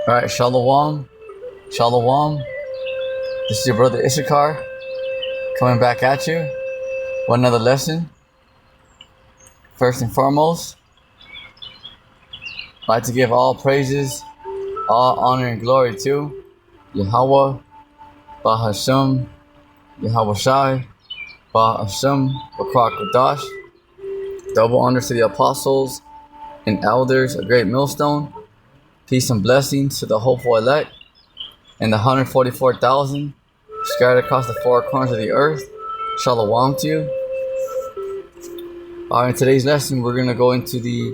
All right, Shalom, Shalom. This is your brother Issachar coming back at you. One another lesson. First and foremost, I'd like to give all praises, all honor and glory to Yahweh, Bahasham, Yahweh Shai, Bahasham, Bakrak Kadash. Double honors to the apostles and elders, a great millstone. Peace and blessings to the hopeful elect and the 144,000 scattered across the four corners of the earth. Shalom to you. In today's lesson, we're gonna go into the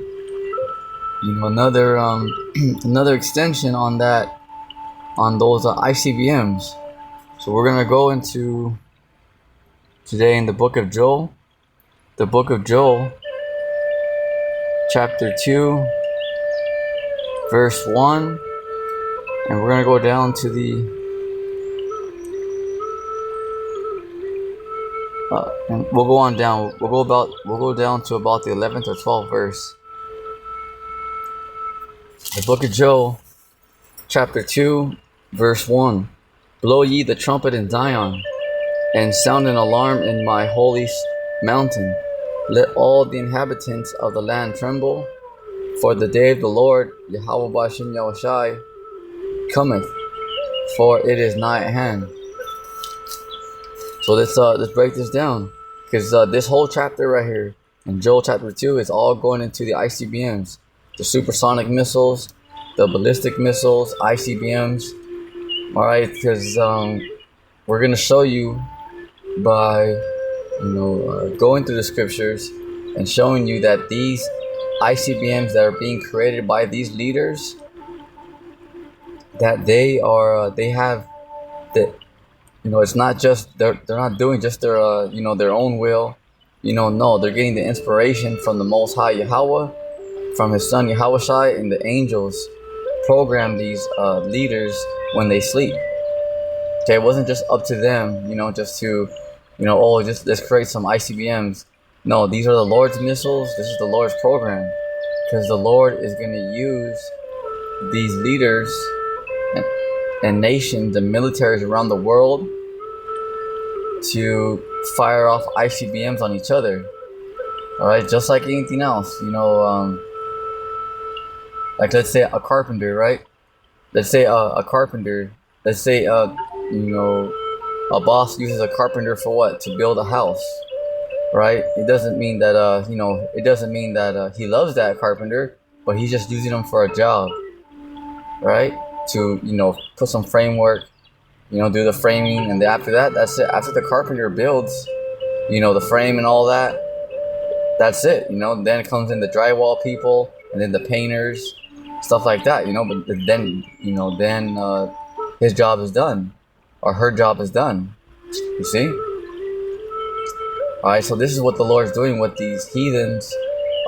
another another extension on that, on those ICBMs. So we're gonna go into today in the book of Joel, chapter 2, verse 1, and we're gonna go down to the and we'll go on down. We'll go down to about the 11th or 12th verse. The book of Joel, chapter 2, verse 1. Blow ye the trumpet in Zion, and sound an alarm in my holy mountain. Let all the inhabitants of the land tremble, for the day of the Lord, Yahweh Bashim Yahushai, cometh, for it is nigh at hand. So let's break this down, because this whole chapter right here in Joel chapter 2 is all going into the ICBMs, the supersonic missiles, the ballistic missiles, ICBMs. All right, because we're gonna show you by going through the scriptures and showing you that these ICBMs that are being created by these leaders, that they have the it's not just they're not doing just their their own will. No, they're getting the inspiration from the Most High Yahweh, from His Son Yahweh Shai, and the angels program these leaders when they sleep. Okay, it wasn't just up to them, just to, just let's create some ICBMs. No, these are the Lord's missiles. This is the Lord's program, because the Lord is going to use these leaders and nations and militaries around the world to fire off ICBMs on each other. All right, just like anything else, like let's say a carpenter, right? Let's say a carpenter. Let's say a boss uses a carpenter for what? To build a house, right? It doesn't mean that he loves that carpenter, but he's just using them for a job, right? To put some framework, do the framing, and after that, that's it. After the carpenter builds, the frame and all that, that's it. Then it comes in the drywall people, and then the painters, stuff like that. But then his job is done, or her job is done. You see? All right. So this is what the Lord's doing with these heathens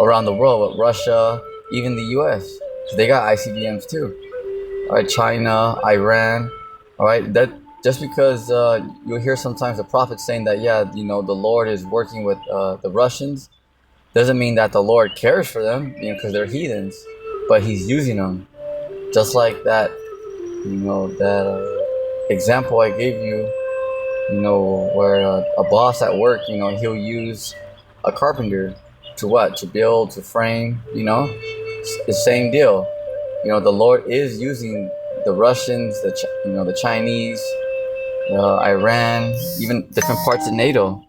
around the world, with Russia, even the U.S. So they got ICBMs too. All right, China, Iran. All right, that just because you'll hear sometimes the prophets saying that, the Lord is working with the Russians, doesn't mean that the Lord cares for them, because they're heathens, but He's using them. Just like that, that example I gave you, where a boss at work, he'll use a carpenter to what? To build, to frame, it's the same deal. The Lord is using the Russians, the Chinese, Iran, even different parts of NATO.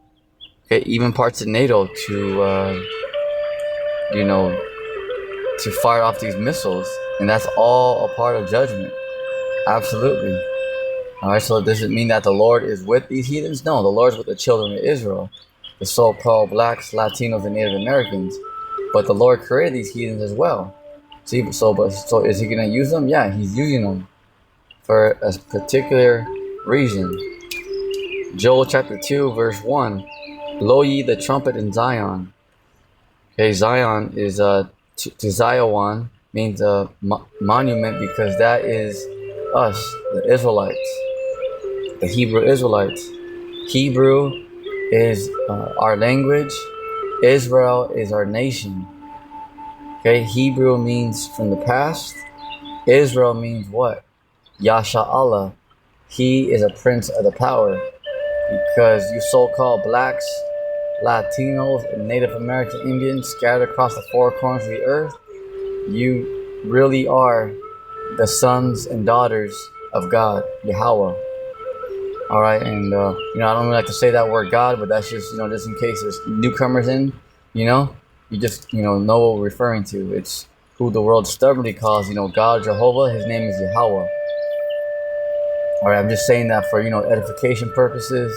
Okay, even parts of NATO to to fire off these missiles, and that's all a part of judgment. Absolutely. All right, so does it mean that the Lord is with these heathens? No, the Lord's with the children of Israel, the so-called blacks, Latinos, and Native Americans. But the Lord created these heathens as well. See, so is He going to use them? Yeah, He's using them for a particular reason. Joel chapter 2, verse 1. Blow ye the trumpet in Zion. Okay, Zion is to Zion means a monument, because that is us, the Israelites, the Hebrew Israelites. Hebrew is our language. Israel is our nation. Okay, Hebrew means from the past. Israel means what? Yasha Allah. He is a prince of the power. Because you so-called blacks, Latinos, and Native American Indians scattered across the four corners of the earth, you really are the sons and daughters of God, Yahweh. All right, and I don't really like to say that word God, but that's just just in case there's newcomers in, you just know what we're referring to. It's who the world stubbornly calls God, Jehovah. His name is Yahweh. All right, I'm just saying that for edification purposes.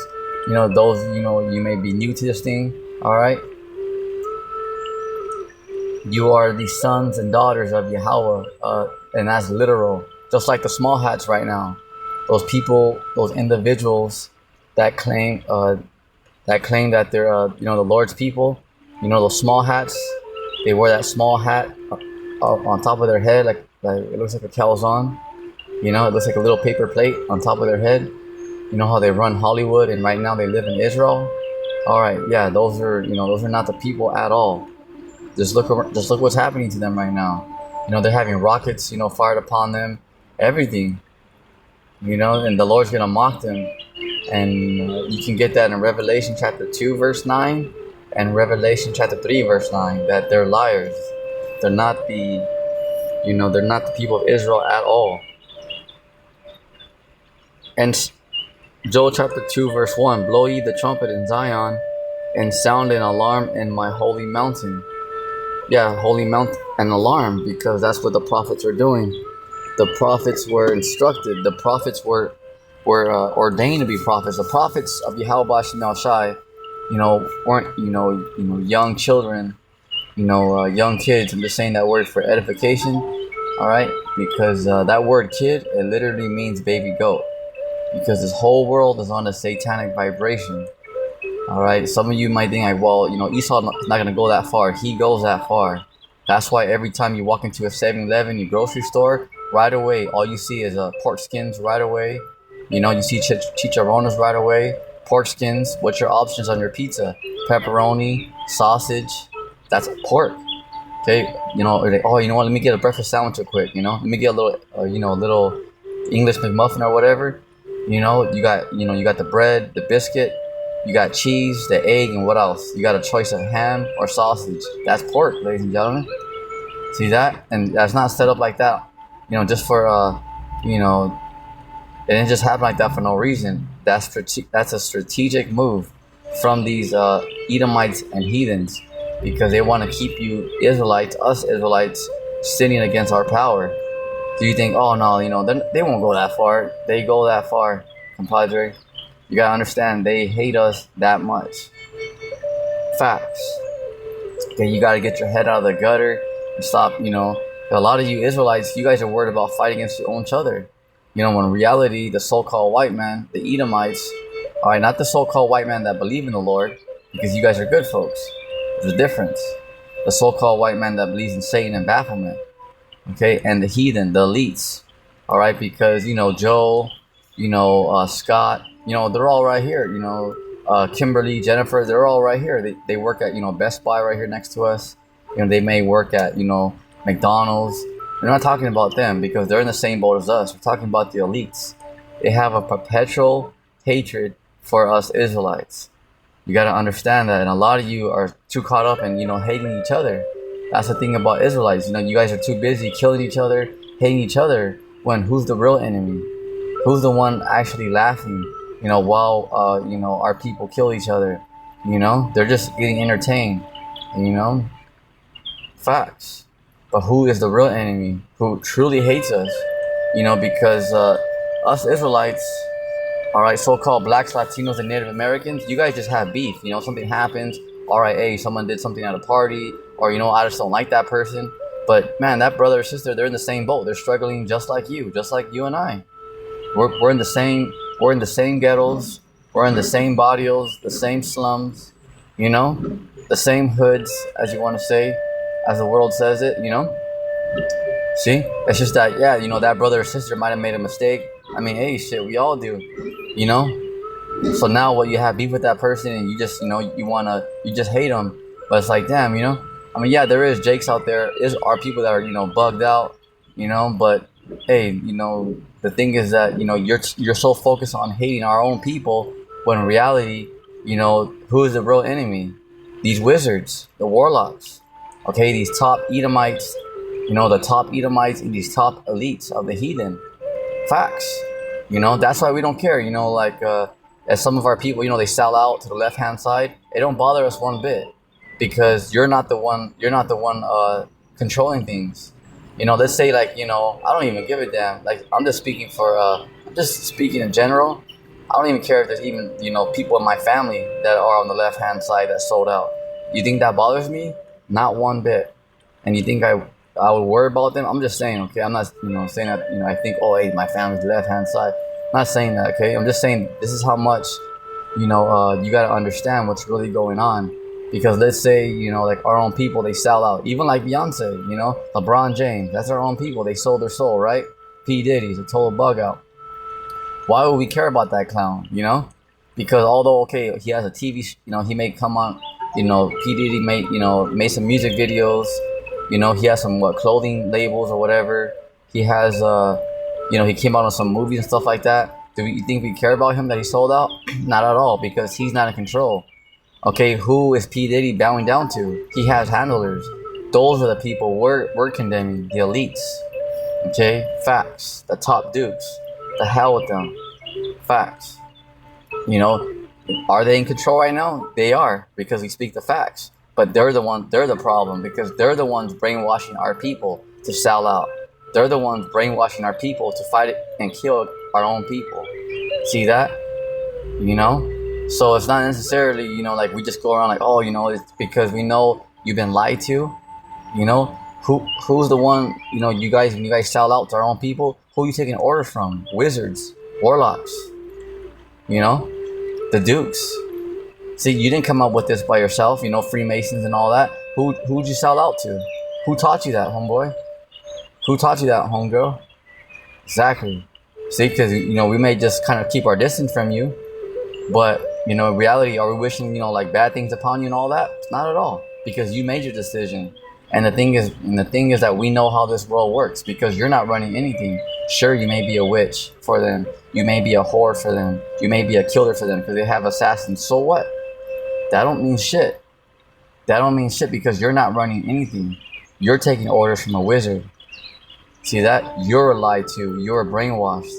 Those you may be new to this thing. All right, you are the sons and daughters of Yahweh, and that's literal. Just like the small hats right now, those people, those individuals that claim that they're the Lord's people. Those small hats. They wear that small hat on top of their head, like it looks like a calzone. It looks like a little paper plate on top of their head. You know how they run Hollywood, and right now they live in Israel. All right, yeah, those are not the people at all. Just look what's happening to them right now. They're having rockets, fired upon them, everything. And the Lord's gonna mock them, and you can get that in Revelation chapter 2, verse 9, and Revelation chapter 3, verse 9. That they're liars. They're not they're not the people of Israel at all. And Joel chapter 2, verse 1. Blow ye the trumpet in Zion, and sound an alarm in my holy mountain. Yeah, holy mountain, an alarm, because that's what the prophets are doing. The prophets were instructed. The prophets were ordained to be prophets. The prophets of Yahweh Bashim Shai, weren't young children, young kids. I'm just saying that word for edification. All right, because that word kid, it literally means baby goat. Because this whole world is on a satanic vibration. All right, some of you might think like, well, Esau is not gonna go that far. He goes that far. That's why every time you walk into a 7-Eleven, your grocery store, right away, all you see is pork skins right away. You see chicharrones right away. Pork skins. What's your options on your pizza? Pepperoni, sausage. That's pork. Okay. Oh, you know what? Let me get a breakfast sandwich real quick. Let me get a little, little English McMuffin or whatever. You got the bread, the biscuit, you got cheese, the egg, and what else? You got a choice of ham or sausage. That's pork, ladies and gentlemen. See that? And that's not set up like that. Just for it didn't just happen like that for no reason. That's a strategic move from these Edomites and heathens, because they want to keep you Israelites, us Israelites, sitting against our power. Do you think, oh no, they won't go that far? They go that far, compadre. You gotta understand, they hate us that much. Facts. Okay, you gotta get your head out of the gutter and stop. A lot of you Israelites, you guys are worried about fighting against your own other. When in reality, the so-called white man, the Edomites, all right, not the so-called white man that believe in the Lord, because you guys are good folks. There's a difference. The so-called white man that believes in Satan and Baphomet. Okay, and the heathen, the elites, all right, because Joe, Scott, they're all right here. Kimberly, Jennifer, they're all right here. They work at Best Buy right here next to us. They may work at McDonald's. We're not talking about them because they're in the same boat as us. We're talking about the elites. They have a perpetual hatred for us Israelites. You got to understand that, and a lot of you are too caught up in hating each other. That's the thing about Israelites. You guys are too busy killing each other, hating each other, when who's the real enemy? Who's the one actually laughing, while, our people kill each other? They're just getting entertained, facts. But who is the real enemy? Who truly hates us? Because us Israelites, all right, so-called blacks, Latinos, and Native Americans, you guys just have beef. Something happens. All right, hey, someone did something at a party, or I just don't like that person. But man, that brother or sister, they're in the same boat. They're struggling just like you and I. We're in the same ghettos. We're in the same barrios, the same slums. The same hoods, as you want to say, as the world says it. See, it's just that, yeah, that brother or sister might have made a mistake. I mean, hey, shit, we all do. So now what, you have beef with that person and you just you just hate them. But it's like, damn, I mean, yeah, there is Jakes out there, are people that are bugged out, but hey, the thing is that you're so focused on hating our own people, when in reality, who is the real enemy? These wizards, the warlocks, okay, these top Edomites, the top Edomites and these top elites of the heathen. Facts. That's why we don't care. As some of our people, they sell out to the left-hand side. It don't bother us one bit, because you're not the one controlling things. Let's say, like, I don't even give a damn. Like, I'm just speaking in general. I don't even care if there's even, people in my family that are on the left-hand side that sold out. You think that bothers me? Not one bit. And you think I would worry about them? I'm just saying, okay? I'm not, saying that, I think, oh, hey, my family's left-hand side. I'm not saying that, okay? I'm just saying this is how much, you got to understand what's really going on. Because let's say, like our own people, they sell out. Even like Beyonce, LeBron James, that's our own people. They sold their soul, right? P. Diddy's a total bug out. Why would we care about that clown, Because although, okay, he has a TV, he may come on, P. Diddy made some music videos, he has some clothing labels or whatever. He has, he came out on some movies and stuff like that. Do you think we care about him that he sold out? Not at all, because he's not in control. Okay, who is P. Diddy bowing down to? He has handlers. Those are the people we're condemning, the elites. Okay, facts. The top dukes. The hell with them. Facts. Are they in control right now? They are, because we speak the facts. But they're the problem, because they're the ones brainwashing our people to sell out. They're the ones brainwashing our people to fight it and kill our own people. See that? So it's not necessarily, like we just go around like, oh, it's because we know you've been lied to. Who's the one, when you guys sell out to our own people, who are you taking orders from? Wizards, warlocks, the dukes. See, you didn't come up with this by yourself, Freemasons and all that. Who'd you sell out to? Who taught you that, homeboy? Who taught you that, homegirl? Exactly. See, because, we may just kind of keep our distance from you, but, in reality, are we wishing, like bad things upon you and all that? Not at all, because you made your decision. And the thing is that we know how this world works, because you're not running anything. Sure, you may be a witch for them. You may be a whore for them. You may be a killer for them, because they have assassins. So what? That don't mean shit. That don't mean shit, because you're not running anything. You're taking orders from a wizard. See that? You're lied to. You're brainwashed.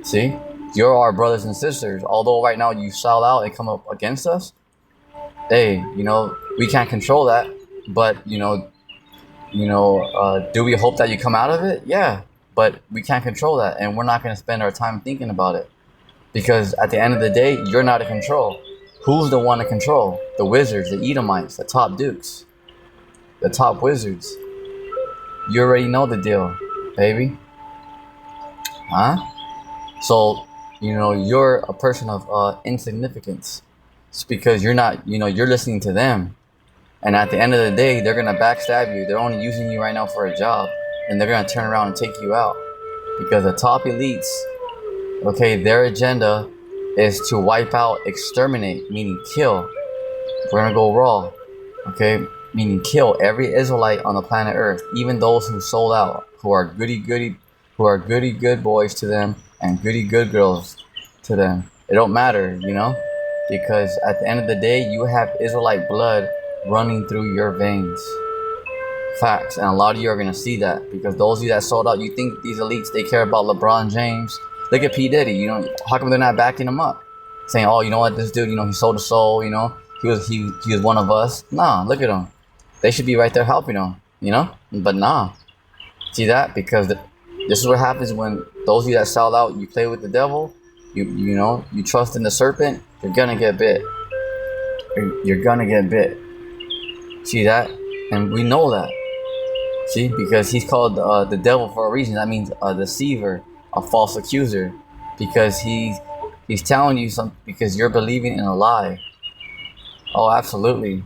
See? You're our brothers and sisters. Although right now you sell out and come up against us, hey, we can't control that. But, do we hope that you come out of it? Yeah. But we can't control that. And we're not going to spend our time thinking about it. Because at the end of the day, you're not in control. Who's the one in control? The wizards, the Edomites, the top dukes, the top wizards. You already know the deal, baby. Huh? So, you're a person of insignificance. It's because you're not, you're listening to them. And at the end of the day, they're going to backstab you. They're only using you right now for a job. And they're going to turn around and take you out. Because the top elites, okay, their agenda is to wipe out, exterminate, meaning kill. We're going to go raw, okay? Meaning kill every Israelite on the planet Earth. Even those who sold out, who are goody good boys to them and goody good girls to them. It don't matter, because at the end of the day, you have Israelite blood running through your veins. Facts. And a lot of you are going to see that, because those of you that sold out, you think these elites, they care about LeBron James. Look at P. Diddy, how come they're not backing him up? Saying, oh, you know what, this dude, he sold his soul, he was one of us. Nah, look at him. They should be right there helping him, But nah. See that? Because this is what happens when those of you that sell out, you play with the devil, you trust in the serpent, you're gonna get bit. You're gonna get bit. See that? And we know that. See? Because he's called the devil for a reason. That means a deceiver, a false accuser. Because he's telling you something because you're believing in a lie. Oh, absolutely.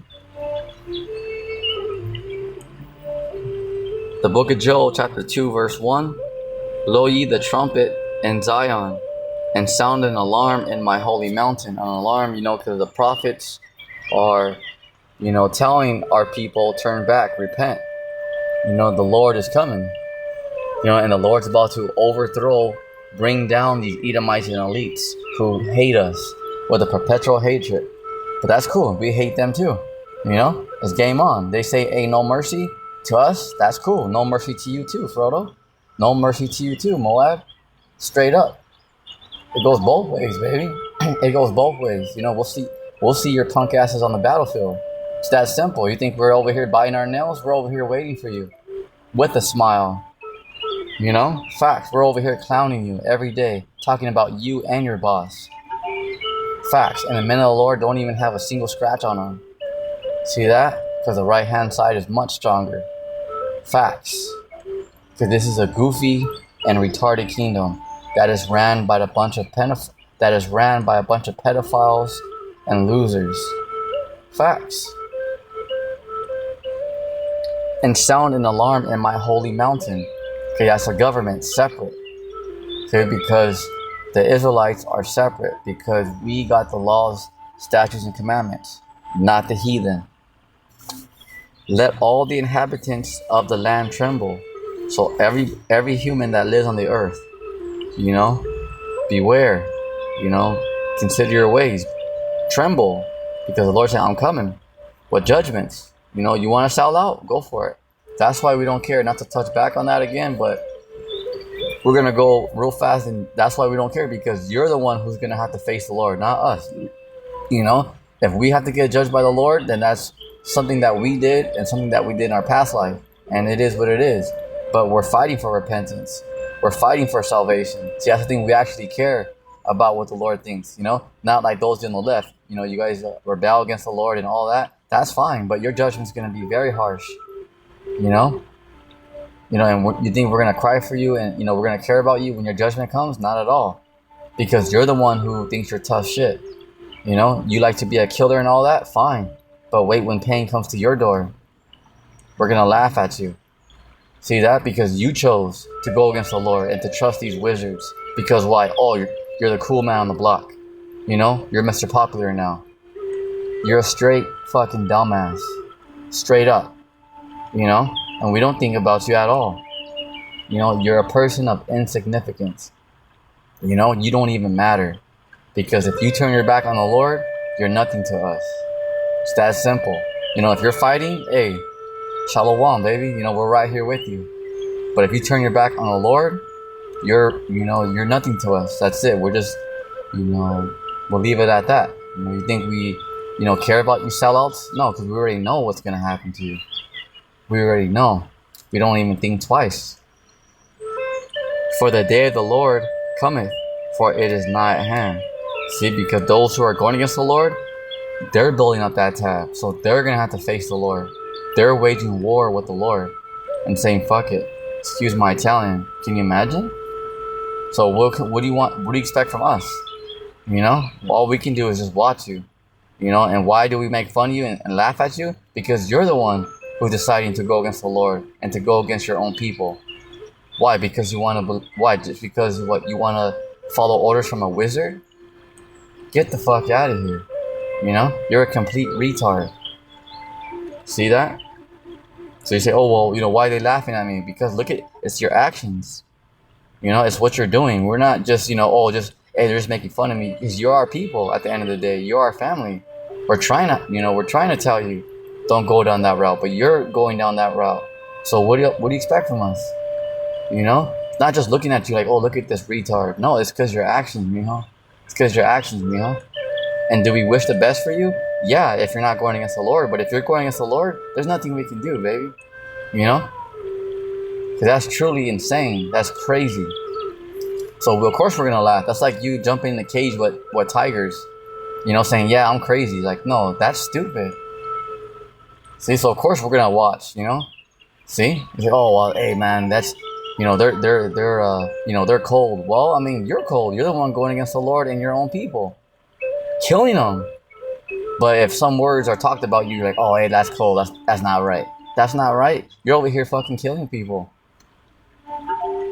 The book of Joel, chapter 2, verse 1. Blow ye the trumpet in Zion, and sound an alarm in my holy mountain. An alarm, because the prophets are, telling our people, turn back, repent. The Lord is coming. And the Lord's about to overthrow, bring down these Edomites and elites who hate us with a perpetual hatred. But that's cool. We hate them too. It's game on. They say, hey, no mercy to us. That's cool. No mercy to you too, Frodo. No mercy to you too, Moab. Straight up. It goes both ways, baby. It goes both ways. We'll see your punk asses on the battlefield. It's that simple. You think we're over here biting our nails? We're over here waiting for you. With a smile. Facts. We're over here clowning you every day. Talking about you and your boss. Facts. And the men of the Lord don't even have a single scratch on them. See that? Because the right hand side is much stronger. Facts. Because this is a goofy and retarded kingdom that is ran by a bunch of pedophiles and losers. Facts. And sound an alarm in my holy mountain. Okay, that's a government separate. Okay, because the Israelites are separate, because we got the laws, statutes, and commandments, not the heathen. Let all the inhabitants of the land tremble. So every human that lives on the earth, beware, consider your ways, tremble, because the Lord said, I'm coming. What judgments? You want to sell out? Go for it. That's why we don't care. Not to touch back on that again, but we're going to go real fast, and that's why we don't care, because you're the one who's going to have to face the Lord, not us. If we have to get judged by the Lord, then that's something that we did and something that we did in our past life, and it is what it is. But we're fighting for repentance. We're fighting for salvation. See, that's the thing. We actually care about what the Lord thinks, not like those on the left. You guys rebel against the Lord and all that. That's fine, but your judgment's going to be very harsh. And you think we're going to cry for you and, we're going to care about you when your judgment comes? Not at all. Because you're the one who thinks you're tough shit. You like to be a killer and all that? Fine. But wait when pain comes to your door. We're going to laugh at you. See that? Because you chose to go against the Lord and to trust these wizards. Because why? Oh, you're the cool man on the block. You're Mr. Popular now. You're a straight fucking dumbass. Straight up. And we don't think about you at all. You're a person of insignificance. You don't even matter. Because if you turn your back on the Lord, you're nothing to us. It's that simple. If you're fighting, hey, shalom, baby. We're right here with you. But if you turn your back on the Lord, you're nothing to us. That's it. We're just, we'll leave it at that. You think we, care about you sellouts? No, because we already know what's going to happen to you. We already know. We don't even think twice. For the day of the Lord cometh, for it is nigh at hand. See, because those who are going against the Lord, they're building up that tab. So they're going to have to face the Lord. They're waging war with the Lord and saying, fuck it. Excuse my Italian. Can you imagine? So what do you want? What do you expect from us? All we can do is just watch you. And why do we make fun of you and laugh at you? Because you're the one who's deciding to go against the Lord and to go against your own people. Why? Because you want to. Why? Just because what you want to follow orders from a wizard? Get the fuck out of here. You're a complete retard. See that? So you say, oh well, why are they laughing at me? Because look at it's your actions. It's what you're doing. We're not just hey, they're just making fun of me. Because you're our people. At the end of the day, you're our family. We're trying to tell you, don't go down that route, but you're going down that route. So what do you expect from us? It's not just looking at you like, oh, look at this retard. No, it's because your actions, mijo. It's because your actions, mijo. And do we wish the best for you? Yeah, if you're not going against the Lord. But if you're going against the Lord, there's nothing we can do, baby. Because that's truly insane. That's crazy. So of course we're gonna laugh. That's like you jumping in the cage with tigers, you know, saying, yeah, I'm crazy. Like, no, that's stupid. See, so of course we're gonna watch, you know. See, you say, oh well, hey man, that's, you know, they're cold. Well, I mean, you're cold. You're the one going against the Lord and your own people, killing them. But if some words are talked about you, you're like, oh hey, that's cold. That's not right. That's not right. You're over here fucking killing people.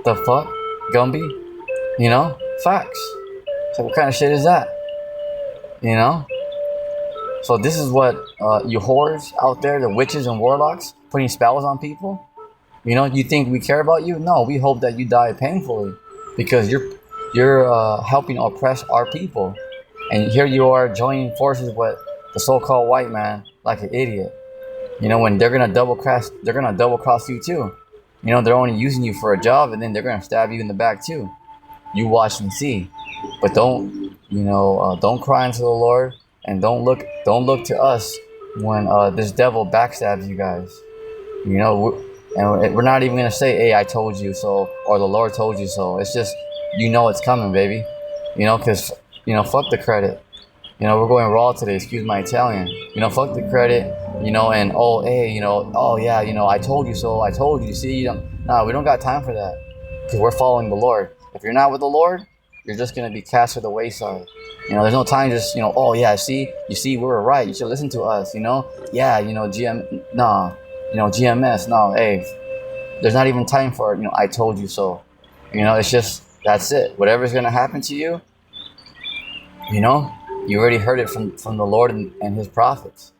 The fuck, Gumby? You know, facts. So what kind of shit is that? You know. So this is what you whores out there, the witches and warlocks, putting spells on people. You know, you think we care about you? No, we hope that you die painfully, because you're helping oppress our people, and here you are joining forces with the so-called white man like an idiot. You know, when they're gonna double cross you too. You know, they're only using you for a job, and then they're gonna stab you in the back too. You watch and see, but don't cry unto the Lord, and don't look to us when this devil backstabs you guys. You know, and we're not even gonna say, "Hey, I told you so," or "The Lord told you so." It's just, you know, it's coming, baby. You know, because, you know, fuck the credit. You know, we're going raw today. Excuse my Italian. You know, fuck the credit. You know, and oh hey, you know, oh yeah, you know, I told you so. I told you. See, you know, nah, we don't got time for that, because we're following the Lord. If you're not with the Lord, you're just gonna be cast to the wayside. You know, there's no time to just, you know, oh yeah, you see, we were right. You should listen to us. You know, yeah, you know, GMS, no, hey, there's not even time for it. You know, I told you so. You know, it's just, that's it. Whatever's gonna happen to you, you know, you already heard it from the Lord and His prophets.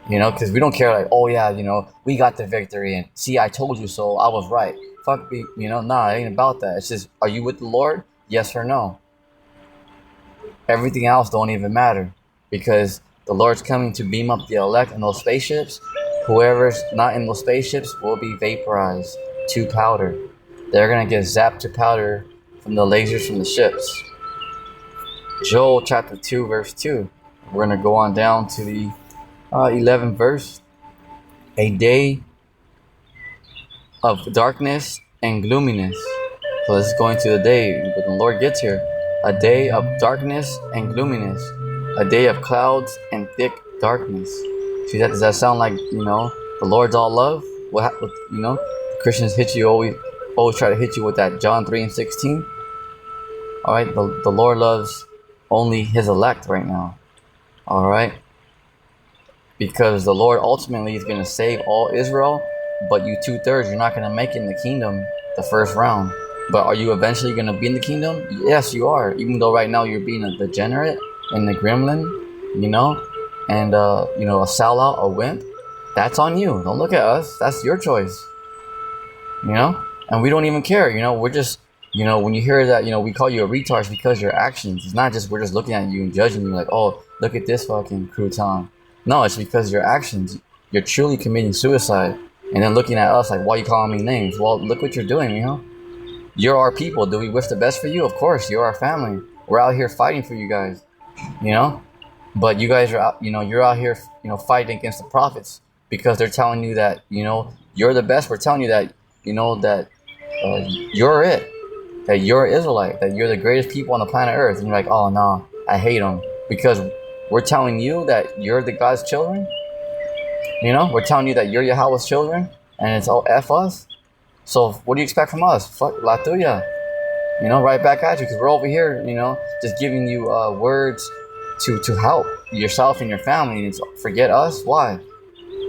You know, because we don't care, like, oh yeah, you know, we got the victory, and see, I told you so, I was right. Fuck me, you know, nah, it ain't about that. It's just, are you with the Lord? Yes or no? Everything else don't even matter, because the Lord's coming to beam up the elect in those spaceships. Whoever's not in those spaceships will be vaporized to powder. They're gonna get zapped to powder from the lasers from the ships. Joel chapter 2 verse 2. We're gonna go on down to the 11th verse. A day of darkness and gloominess. So this is going to the day when the Lord gets here. A day of darkness and gloominess. A day of clouds and thick darkness. See that? Does that sound like, you know, the Lord's all love? What you know, the Christians hit you, always try to hit you with that John 3:16. All right, the Lord loves only His elect right now. All right, because the Lord ultimately is going to save all Israel, but you 2/3, you're not going to make it in the kingdom the first round. But are you eventually going to be in the kingdom? Yes, you are. Even though right now you're being a degenerate and a gremlin, you know, and you know, a sellout, a wimp. That's on you. Don't look at us. That's your choice. You know, and we don't even care. You know, we're just, you know, when you hear that, you know, we call you a retard because your actions. It's not just we're just looking at you and judging you like, oh, look at this fucking crouton. No, it's because your actions. You're truly committing suicide, and then looking at us like, why are you calling me names? Well, look what you're doing, you know. You're our people. Do we wish the best for you? Of course. You're our family. We're out here fighting for you guys. You know, but you guys are out. You know, you're out here, you know, fighting against the prophets because they're telling you that, you know, you're the best. We're telling you that, you know, that you're it. That you're Israelite, that you're the greatest people on the planet Earth. And you're like, oh, no, I hate them. Because we're telling you that you're the God's children. You know, we're telling you that you're Yahweh's children. And it's all F us. So what do you expect from us? Fuck, La Tuya. You know, right back at you. Because we're over here, you know, just giving you words to help yourself and your family. And it's, forget us? Why?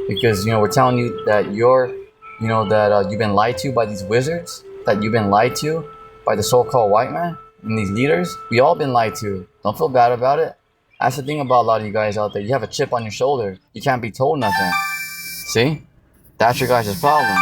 Because, you know, we're telling you that you're, you know, that you've been lied to by these wizards. That you've been lied to by the so-called white man and these leaders. We all been lied to. Don't feel bad about it. That's the thing about a lot of you guys out there. You have a chip on your shoulder. You can't be told nothing. See? That's your guys' problem.